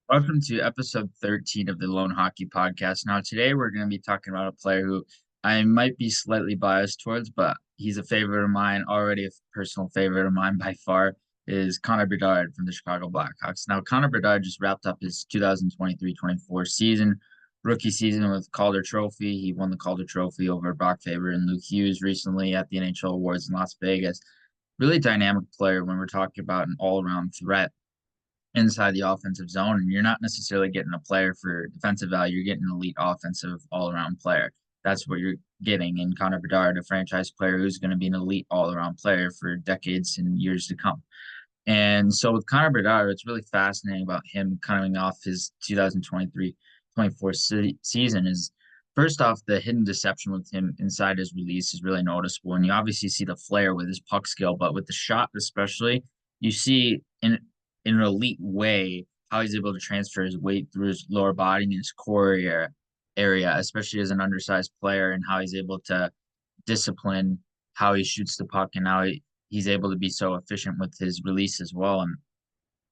Welcome to episode 13 of the Loane Hockey Podcast. Now, today we're going to be talking about a player who I might be slightly biased towards, but he's a favorite of mine, already a personal favorite of mine by far, is Connor Bedard from the Chicago Blackhawks. Now, Connor Bedard just wrapped up his 2023-24 season, rookie season with Calder Trophy. He won the Calder Trophy over Brock Faber and Luke Hughes recently at the NHL Awards in Las Vegas. Really dynamic player when we're talking about an all-around threat inside the offensive zone. And you're not necessarily getting a player for defensive value. You're getting an elite offensive all around player. That's what you're getting in Connor Bedard, a franchise player who's going to be an elite all around player for decades and years to come. And so with Connor Bedard, it's really fascinating about him coming off his 2023-24 season is first off, the hidden deception with him inside his release is really noticeable. And you obviously see the flair with his puck skill, but with the shot especially, you see in an elite way how he's able to transfer his weight through his lower body and his core area, especially as an undersized player, and how he's able to discipline how he shoots the puck and how he's able to be so efficient with his release as well. And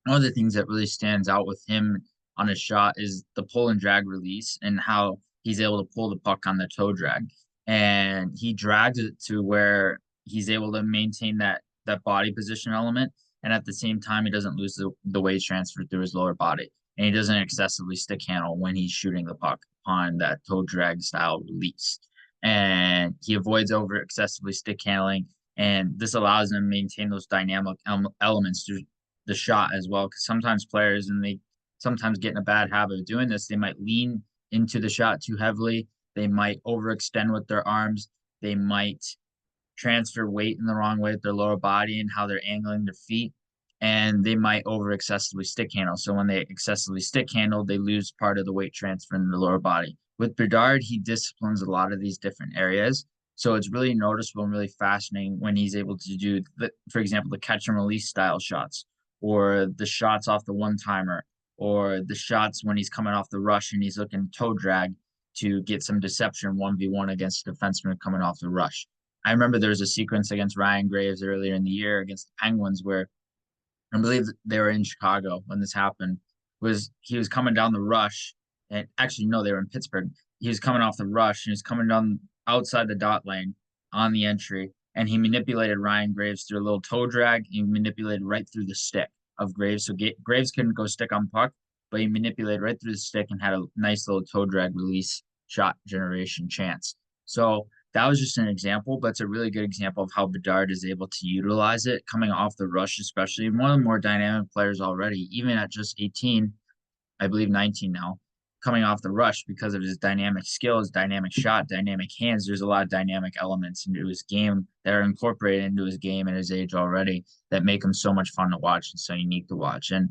one of the things that really stands out with him on his shot is the pull and drag release and how he's able to pull the puck on the toe drag. And he drags it to where he's able to maintain that body position element. And at the same time, he doesn't lose the weight transfer through his lower body. And he doesn't excessively stick handle when he's shooting the puck on that toe drag style release. And he avoids over excessively stick handling. And this allows him to maintain those dynamic elements through the shot as well. Because sometimes players, and they sometimes get in a bad habit of doing this, they might lean into the shot too heavily. They might overextend with their arms. They might transfer weight in the wrong way with their lower body and how they're angling their feet. And they might over excessively stick handle. So when they excessively stick handle, they lose part of the weight transfer in the lower body. With Bedard, he disciplines a lot of these different areas. So it's really noticeable and really fascinating when he's able to do, for example, the catch and release style shots, or the shots off the one timer, or the shots when he's coming off the rush and he's looking toe drag to get some deception 1v1 against a defenseman coming off the rush. I remember there was a sequence against Ryan Graves earlier in the year against the Penguins where I believe they were in Chicago when this happened. Was he was coming down the rush, and actually no, they were in Pittsburgh. He was coming off the rush and he was coming down outside the dot lane on the entry, and he manipulated Ryan Graves through a little toe drag. He manipulated right through the stick of Graves, so Graves couldn't go stick on puck, but he manipulated right through the stick and had a nice little toe drag release shot generation chance. So that was just an example, but it's a really good example of how Bedard is able to utilize it coming off the rush, especially one of the more dynamic players already, even at just 18, I believe 19 now, coming off the rush because of his dynamic skills, dynamic shot, dynamic hands. There's a lot of dynamic elements into his game that are incorporated into his game at his age already that make him so much fun to watch and so unique to watch. And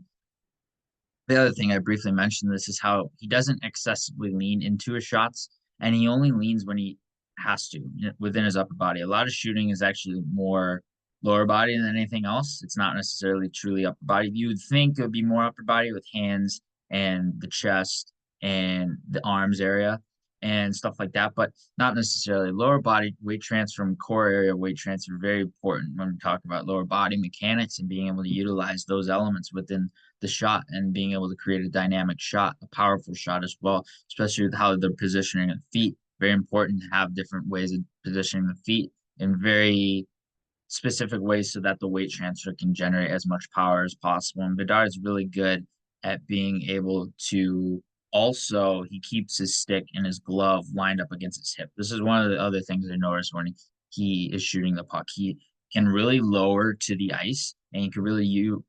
the other thing I briefly mentioned this is how he doesn't excessively lean into his shots, and he only leans when he has to within his upper body. A lot of shooting is actually more lower body than anything else. It's not necessarily truly upper body. You would think it would be more upper body with hands and the chest and the arms area and stuff like that, but not necessarily. Lower body weight transfer and core area weight transfer very important when we talk about lower body mechanics and being able to utilize those elements within the shot and being able to create a dynamic shot, a powerful shot as well, especially with how they're positioning the feet. Very important to have different ways of positioning the feet in very specific ways so that the weight transfer can generate as much power as possible. And Bedard is really good at being able to also, he keeps his stick and his glove lined up against his hip. This is one of the other things I noticed when he is shooting the puck. He can really lower to the ice and he can really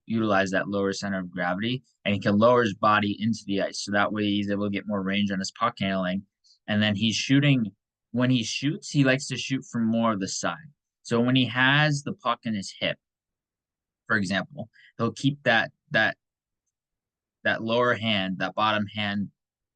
utilize that lower center of gravity, and he can lower his body into the ice. So that way he's able to get more range on his puck handling. And then he's shooting, when he shoots, he likes to shoot from more of the side. So when he has the puck in his hip, for example, he'll keep that lower hand, that bottom hand,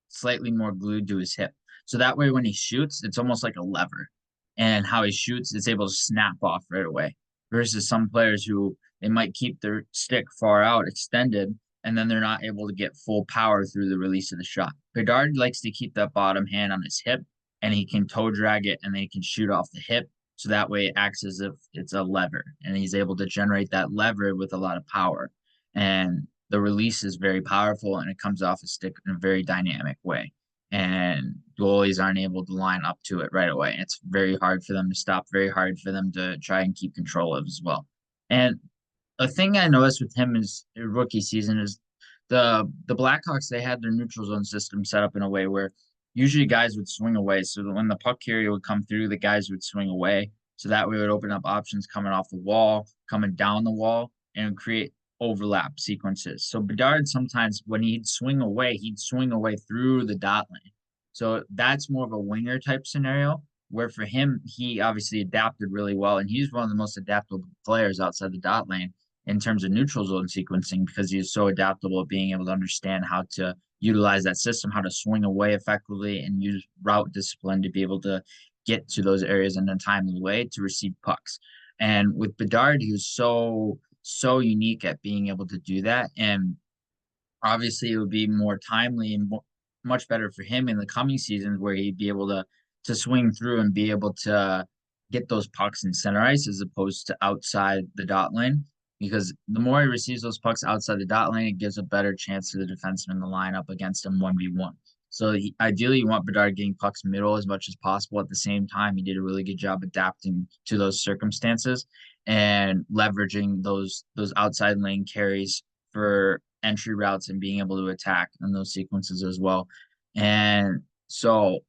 slightly more glued to his hip. So that way, when he shoots, it's almost like a lever. And how he shoots, it's able to snap off right away. Versus some players who they might keep their stick far out, extended, and then they're not able to get full power through the release of the shot. Bedard likes to keep that bottom hand on his hip, and he can toe drag it, and then he can shoot off the hip. So that way, it acts as if it's a lever, and he's able to generate that lever with a lot of power. And the release is very powerful and it comes off a stick in a very dynamic way. And goalies aren't able to line up to it right away. It's very hard for them to stop, very hard for them to try and keep control of as well. And a thing I noticed with him is rookie season is the Blackhawks, they had their neutral zone system set up in a way where usually guys would swing away. So that when the puck carrier would come through, the guys would swing away. So that way it would open up options coming off the wall, coming down the wall, and create overlap sequences. So Bedard sometimes when he'd swing away through the dot lane. So that's more of a winger type scenario. Where for him, he obviously adapted really well, and he's one of the most adaptable players outside the dot lane in terms of neutral zone sequencing because he's so adaptable at being able to understand how to utilize that system, how to swing away effectively and use route discipline to be able to get to those areas in a timely way to receive pucks. And with Bedard, he was so unique at being able to do that. And obviously, it would be more timely and much better for him in the coming seasons where he'd be able to swing through and be able to get those pucks in center ice as opposed to outside the dot lane. Because the more he receives those pucks outside the dot lane, it gives a better chance to the defenseman to line up against him 1v1. So ideally, you want Bedard getting pucks middle as much as possible. At the same time, he did a really good job adapting to those circumstances and leveraging those outside lane carries for entry routes and being able to attack in those sequences as well. And so,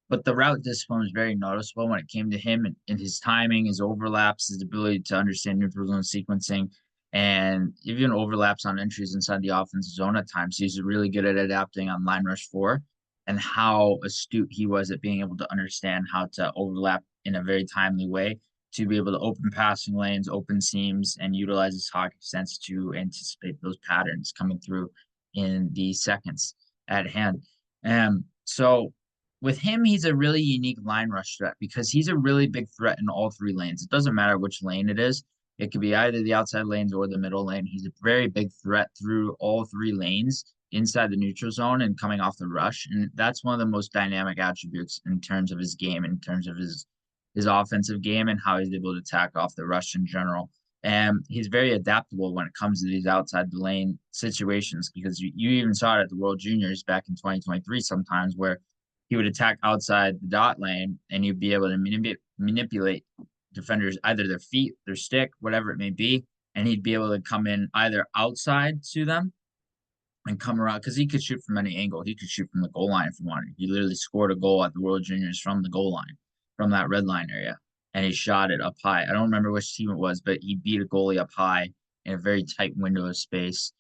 but the route discipline was very noticeable when it came to him and his timing, his overlaps, his ability to understand neutral zone sequencing, and even overlaps on entries inside the offensive zone at times. He's really good at adapting on line rush four and how astute he was at being able to understand how to overlap in a very timely way to be able to open passing lanes, open seams, and utilize his hockey sense to anticipate those patterns coming through in the seconds at hand. So with him, he's a really unique line rush threat because he's a really big threat in all three lanes. It doesn't matter which lane it is. It could be either the outside lanes or the middle lane. He's a very big threat through all three lanes inside the neutral zone and coming off the rush. And that's one of the most dynamic attributes in terms of his game, in terms of his offensive game and how he's able to attack off the rush in general. And he's very adaptable when it comes to these outside the lane situations because you even saw it at the World Juniors back in 2023 sometimes where he would attack outside the dot lane and you'd be able to manipulate defenders, either their feet, their stick, whatever it may be. And he'd be able to come in either outside to them and come around because he could shoot from any angle. He could shoot from the goal line if he wanted. He literally scored a goal at the World Juniors from the goal line, from that red line area. And he shot it up high. I don't remember which team it was, but he beat a goalie up high in a very tight window of space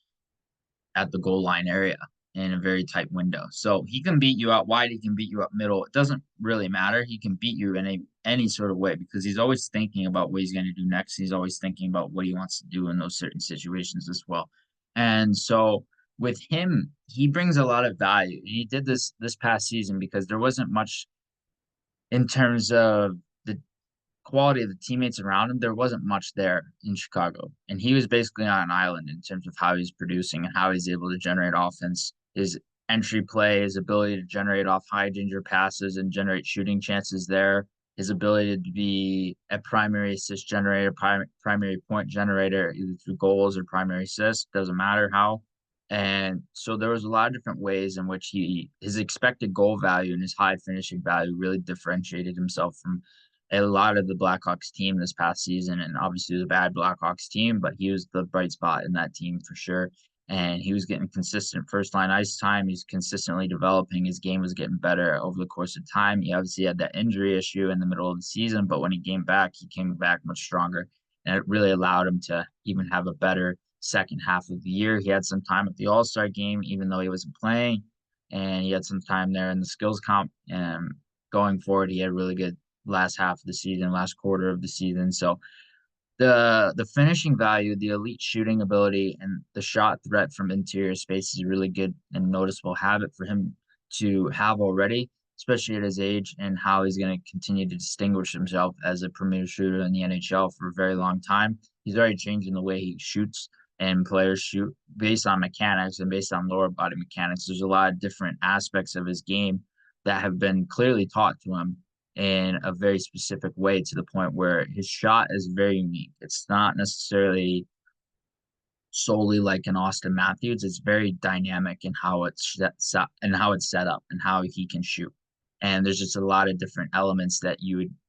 at the goal line area in a very tight window. So he can beat you out wide. He can beat you up middle. It doesn't really matter. He can beat you in any sort of way because he's always thinking about what he's going to do next. He's always thinking about what he wants to do in those certain situations as well. And so with him, he brings a lot of value. He did this past season because there wasn't much in terms of the quality of the teammates around him. There wasn't much there in Chicago, and he was basically on an island in terms of how he's producing and how he's able to generate offense. His entry play, his ability to generate off high danger passes and generate shooting chances there. His ability to be a primary assist generator, primary point generator, either through goals or primary assists, doesn't matter how. And so there was a lot of different ways in which his expected goal value and his high finishing value really differentiated himself from a lot of the Blackhawks team this past season. And obviously the bad Blackhawks team, but he was the bright spot in that team for sure. And he was getting consistent first line ice time. He's consistently developing. His game was getting better over the course of time. He obviously had that injury issue in the middle of the season, but when he came back much stronger. And it really allowed him to even have a better second half of the year. He had some time at the All-Star game, even though he wasn't playing, and he had some time there in the skills comp. And going forward, he had a really good last half of the season, last quarter of the season. So the finishing value, the elite shooting ability, and the shot threat from interior space is a really good and noticeable habit for him to have already, especially at his age, and how he's going to continue to distinguish himself as a premier shooter in the NHL for a very long time. He's already changing the way he shoots and players shoot based on mechanics and based on lower body mechanics. There's a lot of different aspects of his game that have been clearly taught to him in a very specific way to the point where his shot is very unique. It's not necessarily solely like an Austin Matthews. It's very dynamic in how it's set and how it's set up and how he can shoot. And there's just a lot of different elements that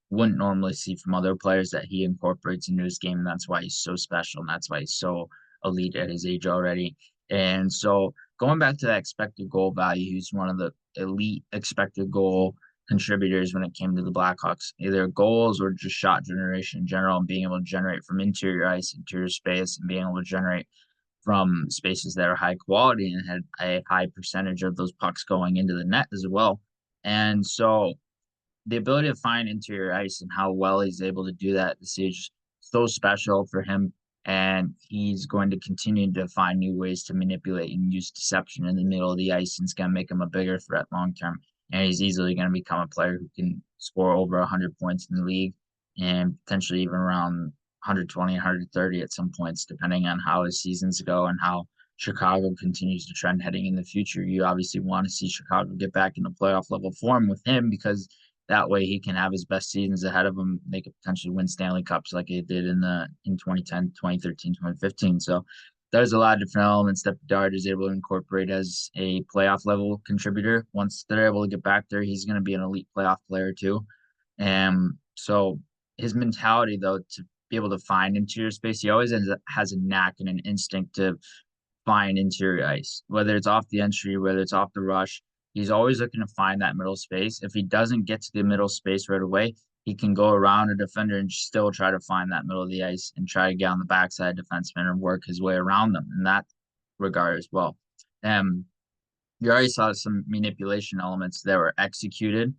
wouldn't normally see from other players that he incorporates into his game. And that's why he's so special. And that's why he's so elite at his age already. And so going back to that expected goal value, he's one of the elite expected goal contributors when it came to the Blackhawks, either goals or just shot generation in general, and being able to generate from interior ice, interior space, and being able to generate from spaces that are high quality and had a high percentage of those pucks going into the net as well. And so the ability to find interior ice and how well he's able to do that at this age so special for him. And he's going to continue to find new ways to manipulate and use deception in the middle of the ice, and it's going to make him a bigger threat long term. And he's easily going to become a player who can score over 100 points in the league and potentially even around 120, 130 at some points, depending on how his seasons go and how Chicago continues to trend heading in the future. You obviously want to see Chicago get back into playoff level form with him, because that way he can have his best seasons ahead of him, they could potentially win Stanley Cups like it did in 2010, 2013, 2015. So there's a lot of different elements that Bedard is able to incorporate as a playoff level contributor. Once they're able to get back there, he's going to be an elite playoff player too. And so his mentality, though, to be able to find interior space, he always has a knack and an instinct to find interior ice, whether it's off the entry, whether it's off the rush. He's always looking to find that middle space. If he doesn't get to the middle space right away, he can go around a defender and still try to find that middle of the ice and try to get on the backside defenseman and work his way around them in that regard as well. You already saw some manipulation elements that were executed,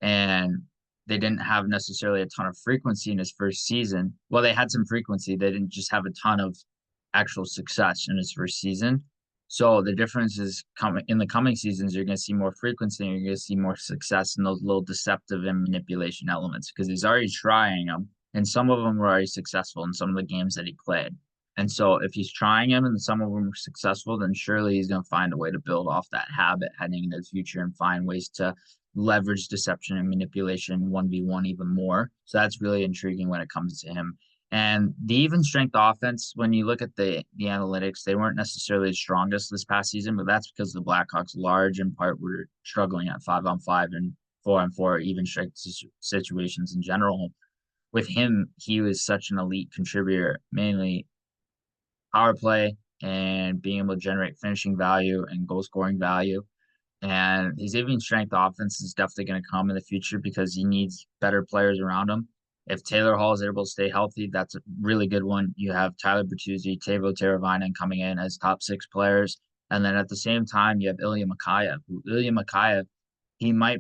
and they didn't have necessarily a ton of frequency in his first season. Well, they had some frequency. They didn't just have a ton of actual success in his first season. So the difference is coming in the coming seasons, you're going to see more frequency and you're going to see more success in those little deceptive and manipulation elements, because he's already trying them. And some of them were already successful in some of the games that he played. And so if he's trying them and some of them are successful, then surely he's going to find a way to build off that habit heading into the future and find ways to leverage deception and manipulation 1v1 even more. So that's really intriguing when it comes to him. And the even strength offense, when you look at the analytics, they weren't necessarily the strongest this past season, but that's because the Blackhawks, large in part, were struggling at 5-on-5 and 4-on-4 even strength situations in general. With him, he was such an elite contributor, mainly power play and being able to generate finishing value and goal scoring value. And his even strength offense is definitely going to come in the future because he needs better players around him. If Taylor Hall is able to stay healthy, that's a really good one. You have Tyler Bertuzzi, Teuvo Teravainen coming in as top six players. And then at the same time, you have Ilya Mikheyev. Ilya Mikheyev, he might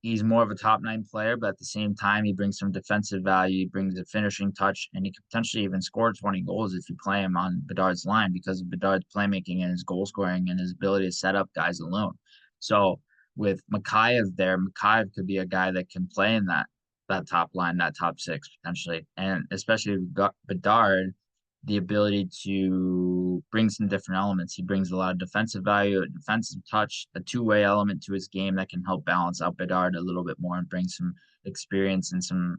he's more of a top nine player, but at the same time, he brings some defensive value, he brings a finishing touch, and he could potentially even score 20 goals if you play him on Bedard's line because of Bedard's playmaking and his goal scoring and his ability to set up guys alone. So with Mikheyev there, Mikheyev could be a guy that can play in that top line, that top six potentially, and especially with Bedard, the ability to bring some different elements. He brings a lot of defensive value, a defensive touch, a two-way element to his game that can help balance out Bedard a little bit more and bring some experience and some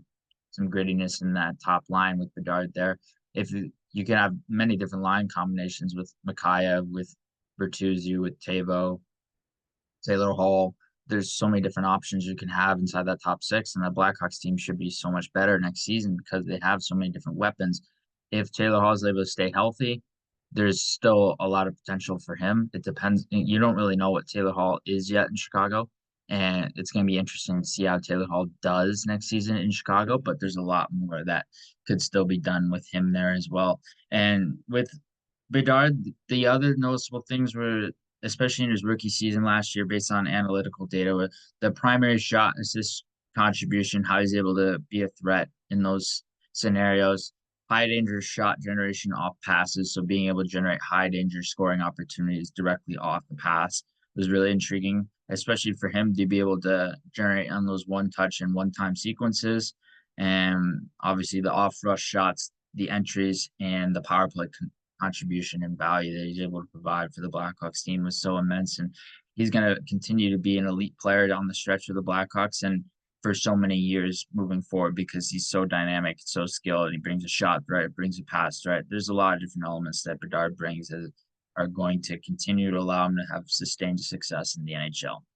grittiness in that top line with Bedard there. If you can have many different line combinations with Mikheyev, with Bertuzzi, with Teuvo, Taylor Hall. There's so many different options you can have inside that top six, and the Blackhawks team should be so much better next season because they have so many different weapons. If Taylor Hall is able to stay healthy, there's still a lot of potential for him. It depends. You don't really know what Taylor Hall is yet in Chicago, and it's going to be interesting to see how Taylor Hall does next season in Chicago, but there's a lot more that could still be done with him there as well. And with Bedard, the other noticeable things were, especially in his rookie season last year, based on analytical data, with the primary shot assist contribution, how he's able to be a threat in those scenarios, high danger shot generation off passes. So being able to generate high danger scoring opportunities directly off the pass was really intriguing, especially for him to be able to generate on those one touch and one time sequences. And obviously the off rush shots, the entries, and the power play contribution and value that he's able to provide for the Blackhawks team was so immense. And he's going to continue to be an elite player down the stretch of the Blackhawks. And for so many years moving forward because he's so dynamic, so skilled, and he brings a shot threat, brings a pass threat. There's a lot of different elements that Bedard brings that are going to continue to allow him to have sustained success in the NHL.